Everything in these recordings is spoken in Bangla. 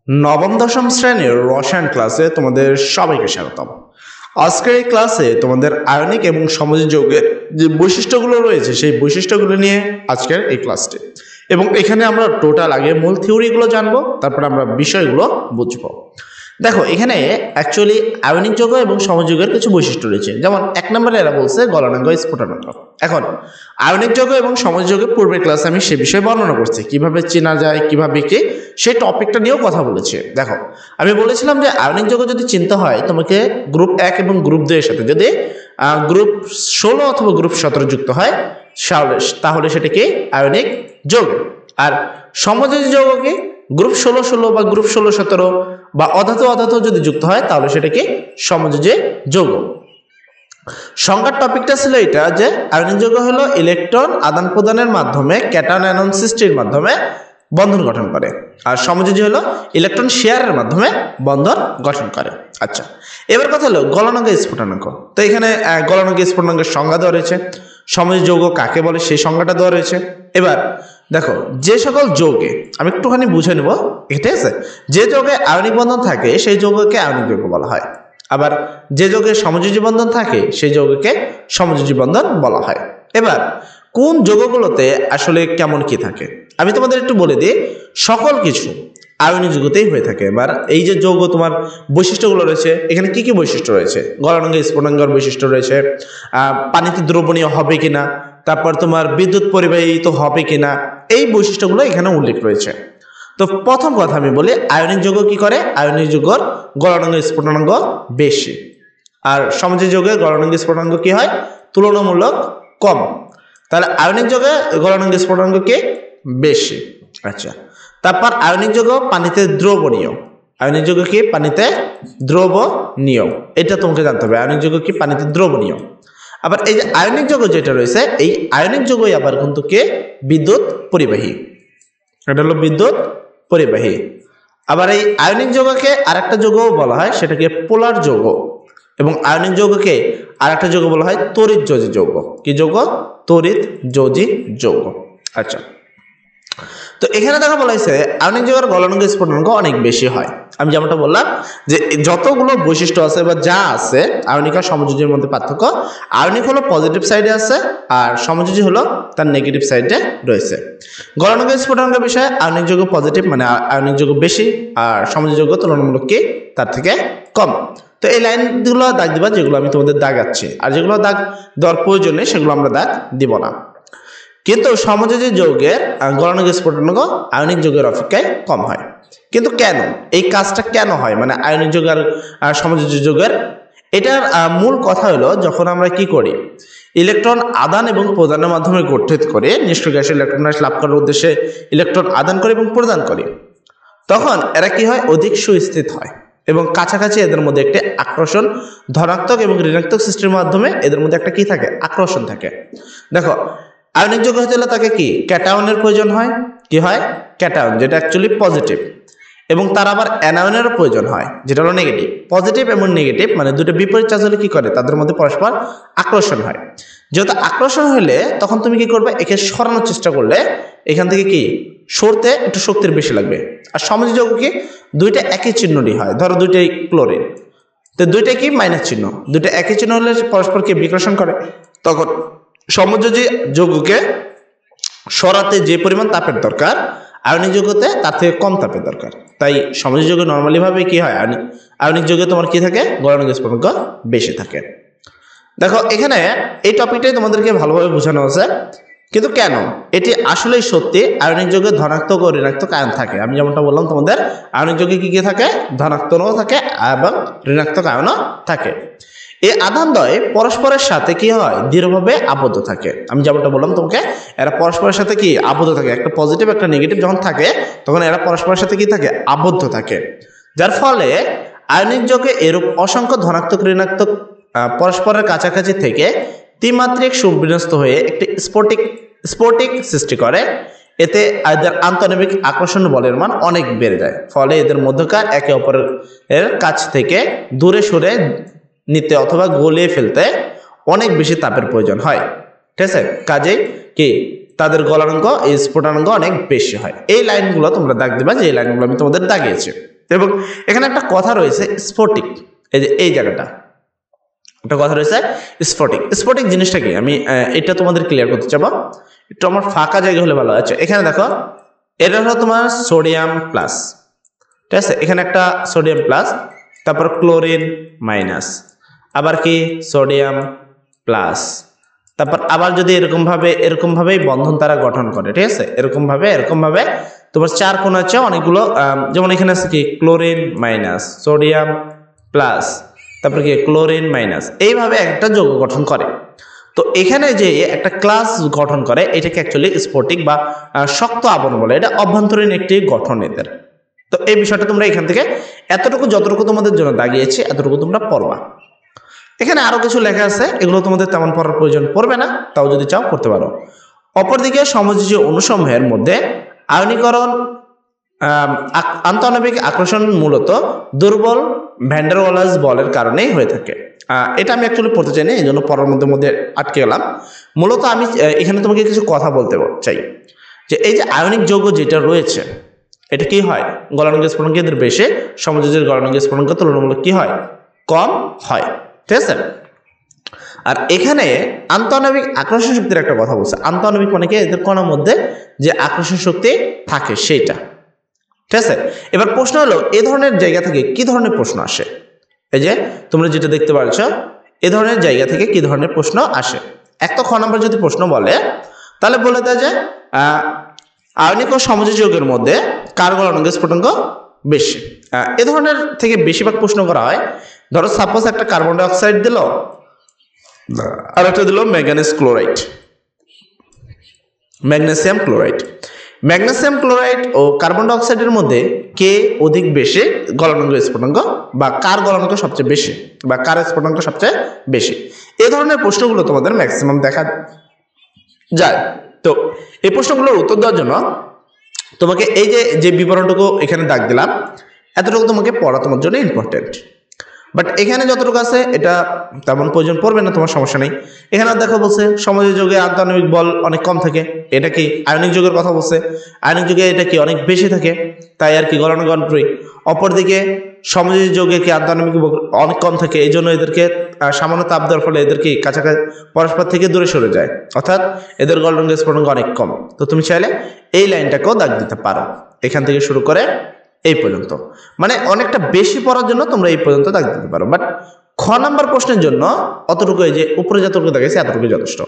নবম দশম শ্রেণীর রসায়ন ক্লাসে তোমাদের সবাইকে স্বাগতম। আজকের এই ক্লাসে তোমাদের আয়নিক এবং সমযোজী যৌগের যে বৈশিষ্ট্যগুলো রয়েছে সেই বৈশিষ্ট্যগুলো নিয়ে আজকের এই ক্লাসটি, এবং এখানে আমরা টোটাল আগে মূল থিওরিগুলো জানবো, তারপর আমরা বিষয়গুলো বুঝবো। দেখো, এখানে অ্যাকচুয়ালি আয়নিক যৌগ এবং সমযোজীর কিছু বৈশিষ্ট্য রয়েছে। যেমন এক নম্বরে এরা বলছে গলনাঙ্গ, স্ফুটনাঙ্গ। এখন আয়নিক যৌগ এবং সমযোজী যৌগের পূর্বের ক্লাসে আমি সে বিষয়ে বর্ণনা করছি, কিভাবে চেনা যায়, কিভাবে কি, সেই টপিকটা নিয়েও কথা বলেছি। দেখো, আমি বলেছিলাম যে আয়নিক যৌগ যদি চিনতে হয় তোমাকে গ্রুপ 1 এবং গ্রুপ 2 এর সাথে যদি গ্রুপ 16 অথবা গ্রুপ 17 যুক্ত হয় তাহলে সেটা কি আয়নিক যৌগ। আর সমযোজী যৌগ কি গ্রুপ 16 বা গ্রুপ 16-17 বা অধাতু যদি যুক্ত হয় তাহলে সেটা কি সমযোজী যৌগ। সংজ্ঞার টপিকটা ছিল এটা যে আয়নিক যৌগ হলো ইলেকট্রন আদান প্রদানের মাধ্যমে ক্যাটায়ন আয়ন সৃষ্টির মাধ্যমে বন্ধন গঠন করে, আর সমযোজী হলো ইলেকট্রন শেয়ারের মাধ্যমে বন্ধন গঠন করে। আচ্ছা, এবার কথা হলো গলনাঙ্গ, স্ফুটনাঙ্গ। তো এখানে গলনাঙ্গ স্ফুটনাঙ্গের সংজ্ঞা দেওয়া রয়েছে, সমযোজী যৌগ কাকে বলে সেই সংজ্ঞাটা দেওয়া রয়েছে। এবার দেখো, যে সকল যৌগে আমি একটুখানি বুঝে নেব, ঠিক আছে, যে যৌগে আয়নিক বন্ধন থাকে সেই যৌগকে আয়নিক যৌগ বলা হয়, আবার যে যৌগে সমযোজী বন্ধন থাকে সেই যৌগকে সমযোজী বন্ধন বলা হয়। এবার কোন যৌগগুলোতে আসলে কেমন কি থাকে আমি তোমাদের একটু বলে দিই। সকল কিছু আয়নিক যৌগতেই হয়ে থাকে। এবার এই যে যৌগ তোমার বৈশিষ্ট্যগুলো রয়েছে, এখানে কি কি বৈশিষ্ট্য রয়েছে? গলনাঙ্গ, স্ফুটনাঙ্গের বৈশিষ্ট্য রয়েছে, পানিতে দ্রবণীয় হবে কিনা, তারপর তোমার বিদ্যুৎ পরিবাহিত হবে কিনা, এই বৈশিষ্ট্যগুলো এখানে উল্লেখ রয়েছে। তো প্রথম কথা আমি বলি, আয়নিক যৌগ কি করে? আয়নিক যৌগের গলনাঙ্গ, স্ফুটনাঙ্গ বেশি, আর সমযোজী যৌগের গলনাঙ্গ, স্ফুটনাঙ্গ কি হয়? তুলনামূলক কম। তাহলে আয়নিক যৌগে গলনাঙ্গ, স্ফুটনাঙ্গ কি বেশি। আচ্ছা, তারপর আয়নিক যৌগ পানিতে দ্রবণীয়। আয়নিক যৌগ কি পানিতে দ্রবণীয়, এটা তোমাকে জানতে হবে। আয়নিক যৌগ কি পানিতে দ্রবণীয়। আবার এই যে আয়নিক যৌগ যেটা রয়েছে, এই আয়নিক যৌগই আবার কিন্তু কে বিদ্যুৎ পরিবাহী। এটা হলো বিদ্যুৎ পরিবাহী। আবার এই আয়নিক যৌগকে আরেকটা যৌগও বলা হয়, সেটাকে পোলার যৌগ। এবং আয়নিক যৌগকে আরেকটা যৌগ বলা হয় তড়িৎ যোজী যৌগ। কি যৌগ? তড়িৎ যোজী যৌগ। আচ্ছা, তো এখানে দেখা বলা হয়েছে আয়নিক যৌগের গলনাঙ্গ, স্ফুটনাঙ্গ অনেক বেশি হয়। আমি যেমনটা বললাম যে যতগুলো বৈশিষ্ট্য আছে বা যা আছে আয়নিক আর সমযোজীর মধ্যে পার্থক্য, আয়নিক হলো পজিটিভ সাইডে আছে আর সমযোজী হলো তার নেগেটিভ সাইডে রয়েছে। গলনাঙ্গ, স্ফুটনাঙ্গের বিষয়ে আয়নিক যৌগ পজিটিভ, মানে আয়নিক যৌগ বেশি, আর সমযোজী যৌগ তুলনামূলক কি তার থেকে কম। তো এই লাইনগুলো দাগ দিবা যেগুলো আমি তোমাদের দাগাচ্ছি, আর যেগুলো দাগ দেওয়ার প্রয়োজন নেই সেগুলো আমরা দাগ দিব না। কিন্তু সমযোজী যৌগের গলনাঙ্গ, স্ফুটনাঙ্গ আয়নিক যৌগের অপেক্ষায় কম হয়। কিন্তু কেন এই কাজটা কেন হয়, মানে আয়নিক যৌগ আর সমযোজী যৌগের? এটার মূল কথা হলো, যখন আমরা কি করি, ইলেকট্রন আদান এবং প্রদানের মাধ্যমে গঠিত করে নিষ্ক্রিয় গ্যাসের ইলেকট্রন লাভ করার উদ্দেশ্যে ইলেকট্রন আদান করে এবং প্রদান করে, তখন এরা কি হয়? অধিক সুস্থিত হয় এবং কাছাকাছি এদের মধ্যে একটি আকর্ষণ, ধনাত্মক এবং ঋণাত্মক সৃষ্টির মাধ্যমে এদের মধ্যে একটা কি থাকে? আকর্ষণ থাকে। দেখো, আয়নিক যৌগ হতে হলে তাকে কি ক্যাটায়নের প্রয়োজন হয়। কি হয়? ক্যাটায়ন, যেটা অ্যাকচুয়ালি পজিটিভ, এবং তার আবার অ্যানায়নেরও প্রয়োজন হয়, যেটা হলো নেগেটিভ। পজিটিভ এবং নেগেটিভ মানে দুটো বিপরীত চার্জ হলে কি করে? তাদের মধ্যে পরস্পর আকর্ষণ হয়। যেহেতু আকর্ষণ হলে তখন তুমি কি করবে? একে সরানোর চেষ্টা করলে এখান থেকে কি সরতে একটু শক্তির বেশি লাগবে। আর সমযোজী যৌগ কি দুইটা একই চিহ্নটি হয়, ধরো দুইটাই ক্লোরিন, তো দুইটা কি মাইনাস চিহ্ন, দুইটা একই চিহ্ন হলে পরস্পরকে বিকর্ষণ করে, তখন সমযোজী যৌগকে সরাতে যে পরিমাণ তাপের দরকার আয়নিক যৌগতে তার থেকে কম তাপের দরকার। তাই সমযোজী যৌগে নর্মালি ভাবে কি হয়? আয়নিক যৌগে তোমার কি থাকে? গলনাঙ্গ, স্ফুটনাঙ্গ বেশি থাকে। দেখো, এখানে এই টপিকটাই তোমাদেরকে ভালোভাবে বোঝানো হয়েছে। কিন্তু কেন এটি আসলেই সত্যি? আয়নিক যৌগে ধনাত্মক ও ঋণাত্মক আয়ন থাকে। আমি যেমনটা বললাম তোমাদের, আয়নিক যৌগে কি কি থাকে? ধনাত্মকও থাকে এবং ঋণাত্মক আয়নও থাকে। এই আধানদ্বয় পরস্পরের সাথে কি হয়? দৃঢ়ভাবে আবদ্ধ থাকে। আমি যেমনটা বললাম তোমাকে, এরা পরস্পরের সাথে কি আবদ্ধ থাকে। একটা পজিটিভ একটা নেগেটিভ যখন থাকে তখন এরা পরস্পরের সাথে কি থাকে? আবদ্ধ থাকে। যার ফলে আয়নিক যৌগে এরূপ অসংখ্য ধনাত্মক ঋণাত্মক পরস্পরের কাছাকাছি থেকে ত্রিমাত্রিক সুবিন্যস্ত হয়ে একটি স্ফটিক সৃষ্টি করে। এতে এদের আন্তঃনৈমিক আকর্ষণ বলের মান অনেক বেড়ে যায়। ফলে এদের মধ্যকার একে অপরের কাছ থেকে দূরে সরে নিতে অথবা গলিয়ে ফেলতে অনেক বেশি তাপের প্রয়োজন হয়। ঠিক আছে, কাজেই কি তাদের গলনাঙ্গ, স্ফুটনাঙ্গ অনেক বেশি হয়। এই লাইনগুলো তোমরা দাগ দিবা, যে এই লাইনগুলো আমি তোমাদের দাগিয়েছি। এবং এখানে একটা কথা রয়েছে স্ফটিক, এই যে এই জায়গাটা একটা কথা রয়েছে স্ফটিক। স্ফটিক জিনিসটা কি আমি এটা তোমাদের ক্লিয়ার করতে চাবো, একটু আমার ফাঁকা জায়গা হলে ভালো। আচ্ছা এখানে দেখো এটা হলো তোমার সোডিয়াম প্লাস, ঠিক আছে, এখানে একটা সোডিয়াম প্লাস, তারপর ক্লোরিন মাইনাস, আবার কি সোডিয়াম প্লাস, তারপর আবার যদি এরকম ভাবেই বন্ধন তারা গঠন করে, ঠিক আছে, এরকম ভাবে তোমার চার কোণ আছে অনেকগুলো, যেমন এখানে আছে কি ক্লোরিন মাইনাস সোডিয়াম প্লাস, তারপর কি ক্লোরিন মাইনাস, এইভাবে একটা যৌগ গঠন করে। তো এখানে যে একটা ক্লাস গঠন করে এটাকে অ্যাকচুয়ালি স্ফটিক বা শক্ত আবরণ বলে, এটা অভ্যন্তরীণ একটি গঠন এদের। তো এই বিষয়টা তোমরা এখান থেকে এতটুকু যতটুকু তোমাদের জন্য দাগিয়েছি এতটুকু তোমরা পড়বা। এখানে আরো কিছু লেখা আছে, এগুলো তোমাদের তেমন পড়ার প্রয়োজন পড়বে না, তাও যদি চাও করতে পারো। অপরদিকে সমযোজী অণুসমূহের মধ্যে আয়নীকরণ আন্তঃআণবিক আকর্ষণ মূলত দুর্বল ভ্যান ডার ওয়ালস বলের কারণেই হয়ে থাকে। এটা আমি অ্যাকচুয়ালি পড়তে চাই না, এই জন্য পড়ার মধ্যে আটকে গেলাম। মূলত আমি এখানে তোমাকে কিছু কথা বলতে চাই যে এই যে আয়নিক যৌগ যেটা রয়েছে এটা কি হয়, গলনাঙ্ক স্ফুটনাঙ্ক এদের বেশি, সমযোজীর গলনাঙ্ক স্ফুটনাঙ্ক তুলনামূলক কি হয়, কম হয়, ঠিক আছে। আর এখানে আন্তঃআণবিক আকর্ষণ শক্তির একটা কথা বলছে, আন্তঃআণবিক মানে কি এদের কণার মধ্যে যে আকর্ষণ শক্তি থাকে সেইটা, ঠিক আছে। এবার প্রশ্ন হলো এ ধরনের জায়গা থেকে কি ধরনের প্রশ্ন আসে, এই যে তোমরা যেটা দেখতে পাচ্ছ এ ধরনের জায়গা থেকে কি ধরনের প্রশ্ন আসে। এক তো খ নম্বর যদি প্রশ্ন বলে তাহলে বলে দেয় যে আয়নিক ও সমযোজী যৌগের মধ্যে কার গলনাঙ্ক স্ফুটনাঙ্ক বেশি। এ ধরনের থেকে বেশিরভাগ প্রশ্ন করা হয়, ধরো সাপোজ একটা কার্বন ডাই অক্সাইড দিল আর একটা দিল ম্যাগনেসিয়াম ক্লোরাইড ও কার্বন ডাই অক্সাইডের মধ্যে কে অধিক বেশি গলনাঙ্ক স্ফুটনাঙ্ক, বা কার গলনাঙ্ক সবচেয়ে বেশি, বা কার স্ফুটনাঙ্ক সবচেয়ে বেশি, এই ধরনের প্রশ্নগুলো তোমাদের ম্যাক্সিমাম দেখা যায়। তো এই প্রশ্নগুলোর উত্তর দেওয়ার জন্য তোমাকে এই যে বিবরণটুকু এখানে দাগ দিলাম এতটুকু তোমাকে পড়া তোমার জন্য ইম্পর্টেন্ট। বাট এখানে যতটুকু আছে এটা তেমন প্রয়োজন পড়বে না, তোমার সমস্যা নেই। এখানে দেখো বলছে সমযোজী যৌগে আন্তঃআণবিক বল অনেক কম থাকে, এটা কি আয়নিক যৌগের কথা বলছে, আয়নিক যৌগে এটা কি অনেক বেশি থাকে, তাই আর কি গলনাঙ্ক অন্তরী। অপরদিকে সমযোজী যৌগে কি আন্তঃআণবিক অনেক কম থাকে, এই জন্য এদেরকে সামান্য তাপ দেওয়ার ফলে এদেরকে কাছাকাছি পরস্পর থেকে দূরে সরে যায়, অর্থাৎ এদের গলনাঙ্ক স্ফুটনাঙ্ক অনেক কম। তো তুমি চাইলে এই লাইনটাকেও দাগ দিতে পারো, এখান থেকে শুরু করে এই পর্যন্ত, মানে অনেকটা বেশি পড়ার জন্য তোমরা এই পর্যন্ত দাগ দিতে পারো। বাট খ নাম্বার প্রশ্নের জন্য অতটুকু, এই যে উপরে যতটুকু দাগেছে এতটুকু যথেষ্ট।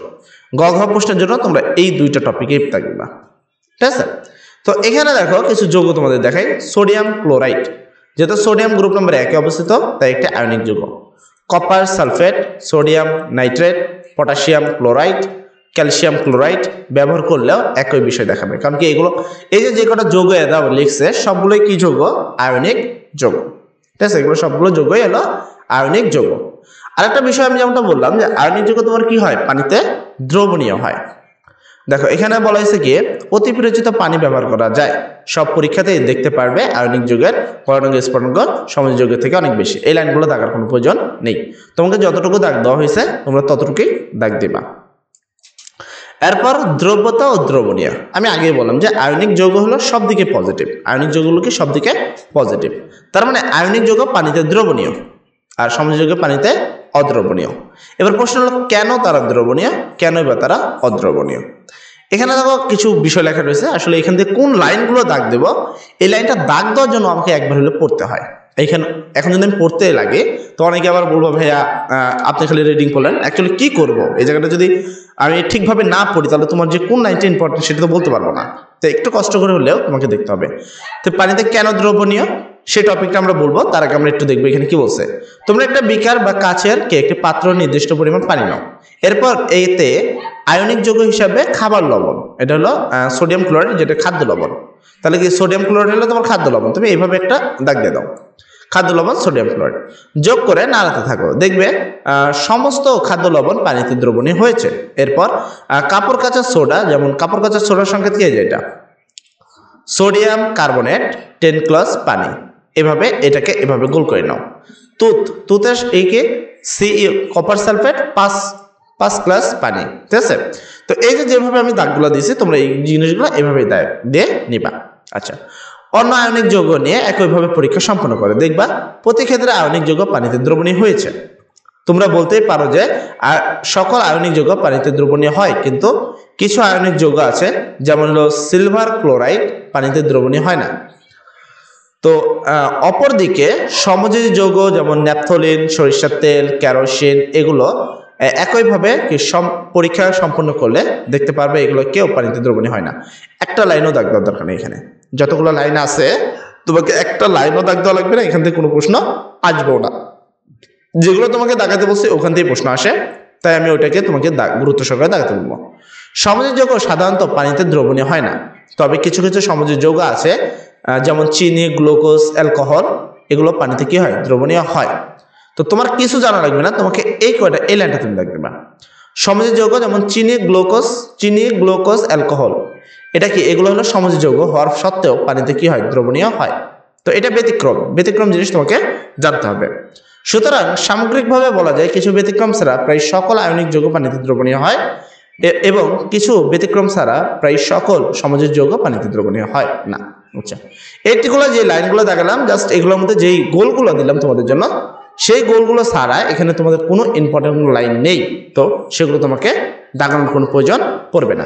গ ঘ প্রশ্নের জন্য তোমরা এই দুইটা টপিকে দাগ দিবা, ঠিক আছে। তো এখানে দেখো কিছু যৌগ তোমাদের দেখাই। সোডিয়াম ক্লোরাইড, যেহেতু সোডিয়াম গ্রুপ নম্বর 1 অবস্থিত তাই একটা আয়নিক যৌগ। Copper sulphate, sodium nitrate, potassium chloride, calcium chloride ব্যবহার করলেও একই বিষয় দেখাবে, কারণ কি এগুলো এই যে কটা যৌগ এরা লিখছে সবগুলোই কি যৌগ, আয়নিক যৌগ, ঠিক আছে। এগুলো সবগুলো যৌগই হলো আয়নিক যৌগ। আরেকটা বিষয় আমি যেমনটা বললাম যে আয়নিক যৌগ তোমার কি হয়, পানিতে দ্রবণীয় হয়। দেখো এখানে বলা হয়েছে কি অতি পরিচিত পানি ব্যবহার করা যায়, সব পরীক্ষাতেই দেখতে পারবে আয়নিক যৌগের গলনাঙ্ক স্ফুটনাঙ্ক সমযোজী যৌগের থেকে অনেক বেশি। এই লাইনগুলো দাগার কোনো প্রয়োজন নেই, তোমাকে যতটুকু দাগ দেওয়া হয়েছে তোমরা ততটুকুই দাগ দিবা। এরপর দ্রব্যতা ও দ্রবণীয়, আমি আগেই বললাম যে আয়নিক যৌগ হলো সব দিকে পজিটিভ, আয়নিক যৌগগুলো কি সব দিকে পজিটিভ, তার মানে আয়নিক যৌগ পানিতে দ্রবণীয় আর সমযোজী যৌগ পানিতে অদ্রবণীয়। এবার প্রশ্ন হলো কেন তারা দ্রবণীয়, কেন বা তারা অদ্রবণীয়। এখানে দেখো কিছু বিষয় লেখা রয়েছে, আসলে এখান থেকে কোন লাইনগুলো দাগ দেব, এই লাইনটা দাগ দেওয়ার জন্য আমাকে একবার হলে পড়তে হয়। এইখানে এখন যদি আমি পড়তে লাগে তো অনেকে আবার বলবো ভাইয়া আপনি খালি রিডিং করলেন, অ্যাকচুয়ালি কি করব এই জায়গাটা যদি আমি ঠিকভাবে না পড়ি তাহলে তোমার যে কোন লাইনটা ইম্পর্টেন্ট সেটা তো বলতে পারবো না। তো একটু কষ্ট করে হলেও তোমাকে দেখতে হবে। তো পানিতে কেন দ্রবণীয় সেই টপিকটা আমরা বলবো, তার আগে আমরা একটু দেখবো এখানে কি বলছে। তোমরা একটা বিকার বা কাচের একটি পাত্র নির্দিষ্ট পরিমাণ পানি নাও, এরপর এতে আয়নিক যৌগ হিসাবে খাবার লবণ, এটা হলো সোডিয়াম ক্লোরাইড, যেটা খাদ্য লবণ। তাহলে কি সোডিয়াম ক্লোরাইড হলো তোমার খাদ্য লবণ, তুমি এইভাবে একটা দাগ দিয়ে দাও, খাদ্য লবণ সোডিয়াম ক্লোরাইড যোগ করে নাড়াতে থাকো, দেখবে সমস্ত খাদ্য লবণ পানিতে দ্রবণীয় হয়েছে। এরপর কাপড় কাচার সোডা, যেমন কাপড় কাচার সোডার সংকেত কি, এটা সোডিয়াম কার্বনেট 10 পানি, এভাবে এটাকে এভাবে গোল করে নাও। তুতের এইকে কপার সালফেট 5 পানি, ঠিক আছে। তো এই যে যেভাবে আমি দাগগুলো দিয়েছি তোমরা এই জিনিসগুলো এভাবে দিয়ে নিবা। আচ্ছা, অন্য আয়নিক যৌগ নিয়ে একইভাবে পরীক্ষা সম্পন্ন করে, দেখবা প্রতি ক্ষেত্রে আয়নিক যৌগ পানিতে দ্রবণীয় হয়েছে। তোমরা বলতেই পারো যে সকল আয়নিক যৌগ পানিতে দ্রবণীয় হয়, কিন্তু কিছু আয়নিক যৌগ আছে যেমন হলো সিলভার ক্লোরাইড পানিতে দ্রবণীয় হয় না। তো অপরদিকে সমযোজী যৌগ যেমন ন্যাপথলিন, সরিষার তেল, কেরোসিন এগুলো একইভাবে পরীক্ষা সম্পন্ন করলে দেখতে পারবে এগুলো কেউ পানিতে দ্রবণীয় হয় না। একটা লাইনও দাগ দেওয়ার দরকার নেই, এখানে যতগুলো লাইন আছে তোমাকে একটা লাইনও দাগ দেওয়া লাগবে না, এখান থেকে কোনো প্রশ্ন আসবেও না। যেগুলো তোমাকে দাগাতে বলছে ওখান থেকে প্রশ্ন আসে, তাই আমি ওইটাকে তোমাকে গুরুত্ব সহকারে দাগাতে বলবো। সমযোজী যৌগ সাধারণত পানিতে দ্রবণীয় হয় না, তবে কিছু কিছু সমযোজী যৌগ আছে যেমন চিনি, গ্লুকোজ, অ্যালকোহল এগুলো পানিতে কি হয়? দ্রবণীয় হয়। তো তোমার কিছু জানা লাগবে না, তোমাকে এই লাইনটা তুমি দেখবে না। সমযোজী যৌগ যেমন চিনি, গ্লুকোজ, অ্যালকোহল এটা কি? এগুলো হলো সমযোজী যৌগ হওয়ার সত্ত্বেও পানিতে কি হয়? দ্রবণীয় হয়। তো এটা ব্যতিক্রম জিনিস তোমাকে জানতে হবে। সুতরাং সামগ্রিকভাবে বলা যায় কিছু ব্যতিক্রম ছাড়া প্রায় সকল আয়নিক যৌগ পানিতে দ্রবণীয় হয় এবং কিছু ব্যতিক্রম ছাড়া প্রায় সকল সমযোজী যৌগ পানিতে দ্রবণীয় হয় না। আচ্ছা, এইগুলো যে লাইনগুলো দেখালাম জাস্ট এগুলোর মধ্যে যেই গোলগুলো দিলাম তোমাদের জন্য, সেই গোলগুলো ছাড়া এখানে তোমাদের কোনো ইম্পর্টেন্ট কোনো লাইন নেই, তো সেগুলো তোমাকে দাগানোর কোনো প্রয়োজন পড়বে না।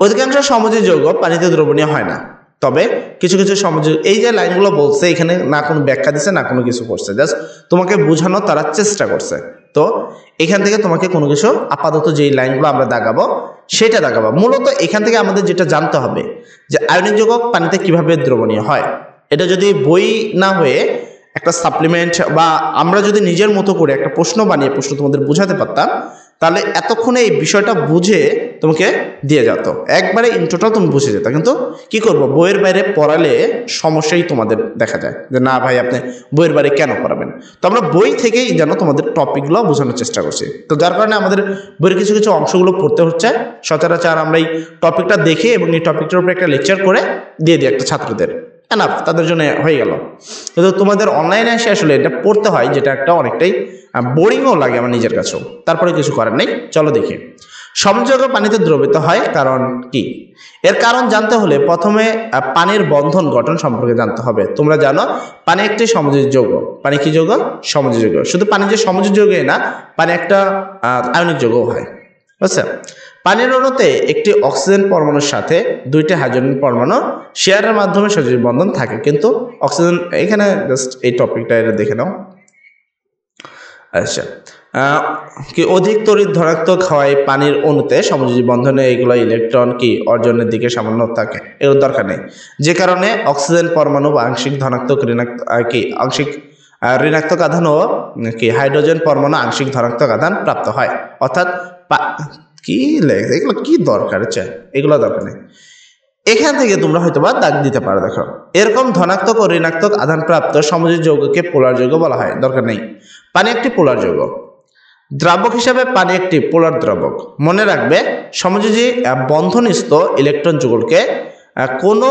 অধিকাংশ সমযোজী যৌগ পানিতে দ্রবণীয় হয় না, তবে কিছু কিছু সমযোজী, এই যে লাইনগুলো বলছে এখানে না কোনো ব্যাখ্যা দিচ্ছে না কোনো কিছু করছে, জাস্ট তোমাকে বোঝানোর তারা চেষ্টা করছে। তো এখান থেকে তোমাকে কোনো কিছু আপাতত যেই লাইনগুলো আমরা দাগাবো সেটা দাগাবো। মূলত এখান থেকে আমাদের যেটা জানতে হবে যে আয়নিক যৌগ পানিতে কিভাবে দ্রবণীয় হয়। এটা যদি বই না হয়ে একটা সাপ্লিমেন্ট বা আমরা যদি নিজের মতো করে একটা প্রশ্ন বানিয়ে প্রশ্ন তোমাদের বোঝাতে পারতাম, তাহলে এতক্ষণে এই বিষয়টা বুঝে তোমাকে দিয়ে যেত, একবারে ইন্ট্রোটাও তুমি বুঝে যেত। কিন্তু কি করবো, বইয়ের বাইরে পড়ালে সমস্যাই তোমাদের দেখা যায় যে না ভাই আপনি বইয়ের বাইরে কেন পড়াবেন। তো আমরা বই থেকেই যেন তোমাদের টপিকগুলো বোঝানোর চেষ্টা করছি, তো যার কারণে আমাদের বইয়ের কিছু কিছু অংশগুলো পড়তে হচ্ছে। সচরাচর আমরা এই টপিকটা দেখে এবং এই টপিকটার উপরে একটা লেকচার করে দিয়ে দিই একটা ছাত্রদের, এনাফ তাদের জন্য হয়ে গেল। কিন্তু তোমাদের অনলাইনে এসে আসলে এটা পড়তে হয়, যেটা একটা অনেকটাই বোরিংও লাগে আমার নিজের কাছেও, তারপরে কিছু করার নেই। চলো দেখি সমযোজী যৌগ পানিতে দ্রবীভূত হয় কারণ কি। এর কারণ জানতে হলে প্রথমে পানির বন্ধন গঠন সম্পর্কে জানতে হবে। তোমরা জানো পানি একটি সমযোজী যৌগ। পানি কি যৌগ? সমযোজী যৌগ। শুধু পানি যে সমযোজী যৌগই না, পানি একটা আয়নিক যৌগও হয়, বুঝছো? পানির অণুতে একটি অক্সিজেন পরমাণুর সাথে দুইটি হাইড্রোজেন পরমাণু শেয়ারের মাধ্যমে সজীব বন্ধন থাকে, কিন্তু অক্সিজেন এখানে জাস্ট এই টপিকটা এটা দেখে নাও। আচ্ছা, কি অধিক তড়িৎ ধনাত্মক হয় পানির অণুতে সমযোজী বন্ধনে এগুলো ইলেকট্রন কি অর্জনের দিকে সামান্য থাকে, এর দরকার নেই, যে কারণে অক্সিজেন পরমাণু বা আংশিক ধনাত্মক আংশিক ঋণাত্মক আধান ও কি হাইড্রোজেন পরমাণু আংশিক ধনাত্মক আধান প্রাপ্ত হয়। অর্থাৎ কি লেখে এগুলো কি দরকার, এগুলো দরকার নেই। এখান থেকে তোমরা হয়তোবা দাগ দিতে পারো। দেখো এরকম ধনাত্মক ও ঋণাত্মক আধান প্রাপ্ত সমযোজী যৌগকে পোলার যৌগ বলা হয়, দরকার নেই। পানি একটি পোলার যৌগ। দ্রাবক হিসাবে পানি একটি পোলার দ্রাবক। মনে রাখবে সমযোজী বন্ধনস্থ ইলেকট্রন যুগলকে কোনো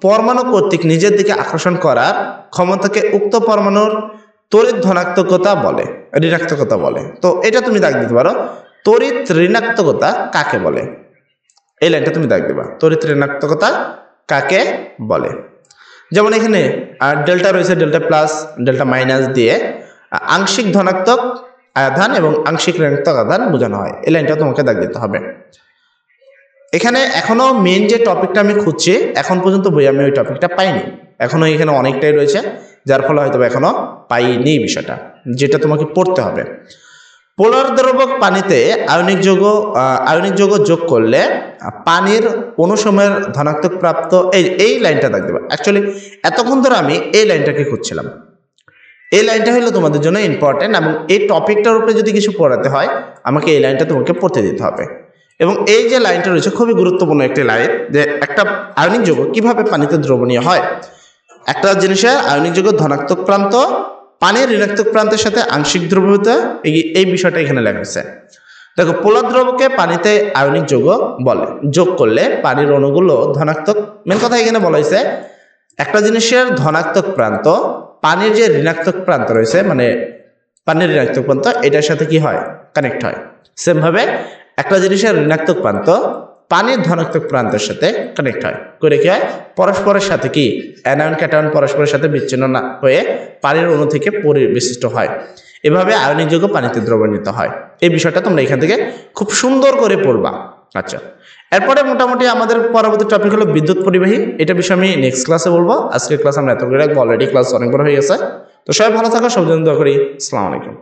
পরমাণু কর্তৃক নিজের দিকে আকর্ষণ করার ক্ষমতাকে উক্ত পরমাণুর তড়িৎ ধনাত্মকতা বলে, ঋণাত্মকতা বলে। তো এটা তুমি দাগ দিতে পারো, তড়িৎ ঋণাত্মকতা কাকে বলে, এই লাইনটা তুমি দাগ দিবা, তড়িৎ ঋণাত্মকতা কাকে বলে। যেমন এখানে ডেল্টা রয়েছে, ডেল্টা প্লাস ডেল্টা মাইনাস দিয়ে আংশিক ধনাত্মক আধান এবং আংশিক ঋণাত্মক আধান বোঝানো হয়, এই লাইনটা তোমাকে দাগ দিতে হবে। এখানে এখনো মেন যে টপিকটা আমি খুঁজছি এখন পর্যন্ত বই আমি ওই টপিকটা পাইনি, এখনো এখানে অনেকটাই রয়েছে, যার ফলে হয়তো এখনো পাইনি বিষয়টা, যেটা তোমাকে পড়তে হবে। পোলার দ্রবক পানিতে আয়নিক যৌগ যোগ করলে পানির অনুসময়ের ধনাত্মক প্রাপ্ত এই লাইনটা দাগ দেবা। অ্যাকচুয়ালি এতক্ষণ ধরে আমি এই লাইনটাকে খুঁজছিলাম, এই লাইনটা হলো তোমাদের জন্য ইম্পর্টেন্ট, এবং এই টপিকটার উপরে যদি কিছু পড়াতে হয় আমাকে এই লাইনটা তোমাকে পড়তে দিতে হবে। এবং এই যে লাইনটা রয়েছে খুবই গুরুত্বপূর্ণ একটি লাইন, যে একটা আয়নিক যৌগ কিভাবে পানিতে দ্রবণীয় হয়। একটা জিনিসের আয়নিক যৌগ ধনাত্মক প্রান্ত পানির ঋণাত্মক প্রান্তের সাথে আংশিক দ্রবীভূত, এই বিষয়টা এখানে লেখা আছে। দেখো পোলার দ্রবকে পানিতে আয়নিক যৌগ বলে, যোগ করলে পানির অণুগুলো ধনাত্মক, মেন কথা এখানে বলা হয়েছে একটা জিনিসের ধনাত্মক প্রান্ত পানির যে ঋণাত্মক প্রান্ত রয়েছে, মানে পানির ঋণাত্মক প্রান্ত এটার সাথে কি হয়, কানেক্ট হয়। সেম ভাবে একটা জিনিসের ঋণাত্মক প্রান্ত পানির ধনাত্মক প্রান্তের সাথে কানেক্ট হয় করে কি হয় পরস্পরের সাথে কি অ্যানায়ন ক্যাটায়ন পরস্পরের সাথে বিচ্ছিন্ন না হয়ে পানির অণু থেকে পরিবেষ্টিত হয়। এভাবে আয়নিক যৌগ পানিতে দ্রবণীভূত হয়। এই বিষয়টা তোমরা এখান থেকে খুব সুন্দর করে পড়বা। আচ্ছা, এরপরে মোটামুটি আমাদের পরবর্তী টপিক হলো বিদ্যুৎ পরিবাহী। এটা বিষয়ে আমি নেক্সট ক্লাসে বলবো। আজকের ক্লাস আমরা এত করে রাখবো, অলরেডি ক্লাস অনেক বড় হয়ে গেছে। তো সবাই ভালো থাকো, সব জন্য দোয়া করি। আসসালামু আলাইকুম।